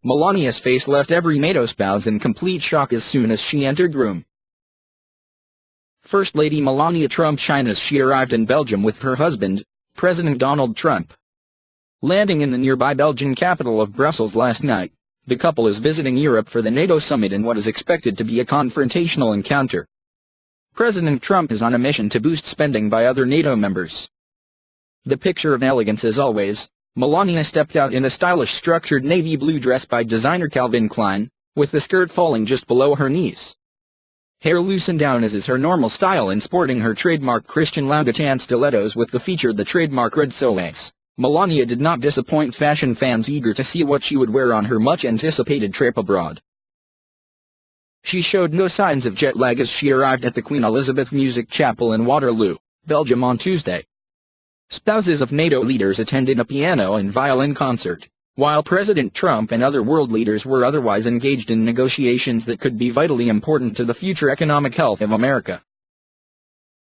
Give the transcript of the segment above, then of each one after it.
Melania's face left every NATO spouse in complete shock as soon as she entered room. First Lady Melania Trump shines as she arrived in Belgium with her husband, President Donald Trump. Landing in the nearby Belgian capital of Brussels last night, the couple is visiting Europe for the NATO summit in what is expected to be a confrontational encounter. President Trump is on a mission to boost spending by other NATO members. The picture of elegance as always, Melania stepped out in a stylish structured navy blue dress by designer Calvin Klein, with the skirt falling just below her knees. Hair loosened down as is her normal style and sporting her trademark Christian Louboutin stilettos with the featured the trademark red soles. Melania did not disappoint fashion fans eager to see what she would wear on her much-anticipated trip abroad. She showed no signs of jet lag as she arrived at the Queen Elizabeth Music Chapel in Waterloo, Belgium on Tuesday. Spouses of NATO leaders attended a piano and violin concert, while President Trump and other world leaders were otherwise engaged in negotiations that could be vitally important to the future economic health of America.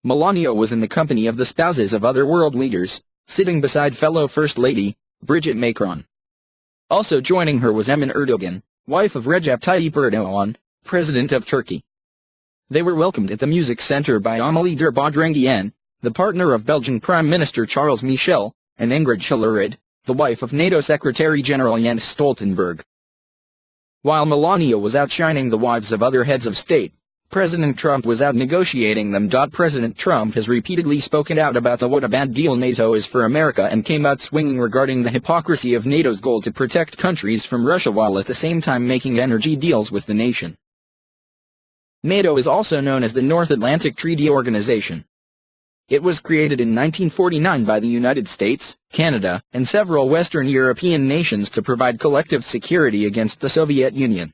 Melania was in the company of the spouses of other world leaders, sitting beside fellow First Lady, Brigitte Macron. Also joining her was Emin Erdogan, wife of Recep Tayyip Erdogan, President of Turkey. They were welcomed at the Music Center by Amélie de Baudrenguien, the partner of Belgian Prime Minister Charles Michel, and Ingrid Schillerid, the wife of NATO Secretary-General Jens Stoltenberg. While Melania was outshining the wives of other heads of state, President Trump was out negotiating them. President Trump has repeatedly spoken out about what a bad deal NATO is for America and came out swinging regarding the hypocrisy of NATO's goal to protect countries from Russia while at the same time making energy deals with the nation. NATO is also known as the North Atlantic Treaty Organization. It was created in 1949 by the United States, Canada, and several Western European nations to provide collective security against the Soviet Union.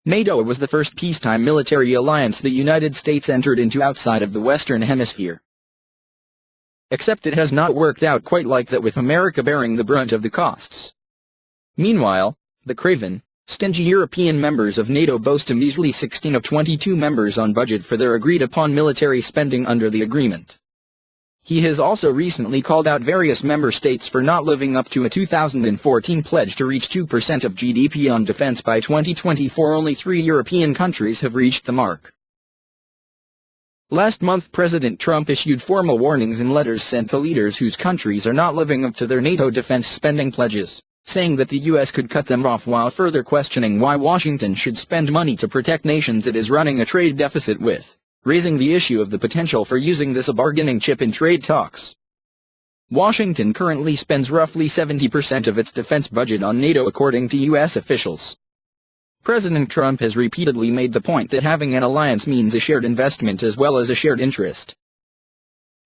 NATO was the first peacetime military alliance the United States entered into outside of the Western Hemisphere. Except it has not worked out quite like that, with America bearing the brunt of the costs. Meanwhile, the craven, stingy European members of NATO boast a measly 16 of 22 members on budget for their agreed-upon military spending under the agreement. He has also recently called out various member states for not living up to a 2014 pledge to reach 2% of GDP on defense by 2024. Only 3 European countries have reached the mark. Last month, President Trump issued formal warnings in letters sent to leaders whose countries are not living up to their NATO defense spending pledges, saying that the U.S. could cut them off, while further questioning why Washington should spend money to protect nations it is running a trade deficit with, raising the issue of the potential for using this as a bargaining chip in trade talks. Washington currently spends roughly 70% of its defense budget on NATO, according to U.S. officials. President Trump has repeatedly made the point that having an alliance means a shared investment as well as a shared interest.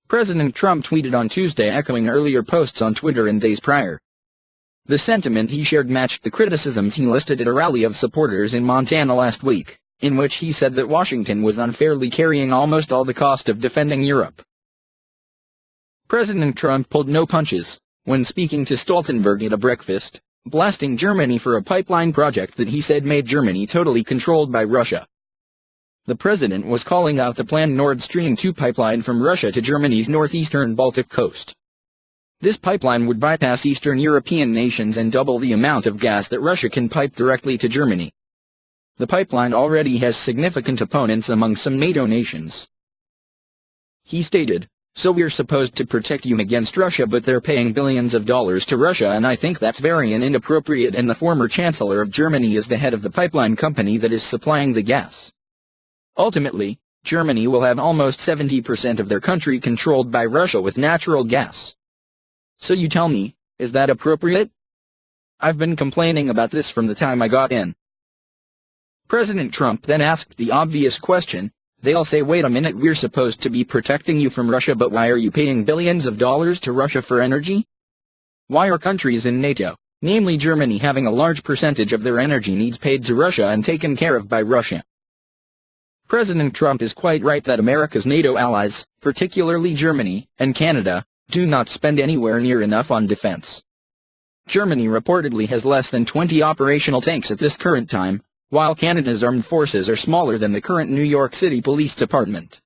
President Trump tweeted on Tuesday, echoing earlier posts on Twitter and days prior. The sentiment he shared matched the criticisms he listed at a rally of supporters in Montana last week, in which he said that Washington was unfairly carrying almost all the cost of defending Europe. President Trump pulled no punches when speaking to Stoltenberg at a breakfast, blasting Germany for a pipeline project that he said made Germany totally controlled by Russia. The president was calling out the planned Nord Stream 2 pipeline from Russia to Germany's northeastern Baltic coast. This pipeline would bypass Eastern European nations and double the amount of gas that Russia can pipe directly to Germany. The pipeline already has significant opponents among some NATO nations. He stated, "So we're supposed to protect you against Russia, but they're paying billions of dollars to Russia, and I think that's very inappropriate, and the former Chancellor of Germany is the head of the pipeline company that is supplying the gas. Ultimately, Germany will have almost 70% of their country controlled by Russia with natural gas. So you tell me, is that appropriate? I've been complaining about this from the time I got in." President Trump then asked the obvious question, "They'll say, wait a minute, we're supposed to be protecting you from Russia, but why are you paying billions of dollars to Russia for energy? Why are countries in NATO, namely Germany, having a large percentage of their energy needs paid to Russia and taken care of by Russia?" President Trump is quite right that America's NATO allies, particularly Germany and Canada, do not spend anywhere near enough on defense. Germany reportedly has less than 20 operational tanks at this current time, while Canada's armed forces are smaller than the current New York City Police Department.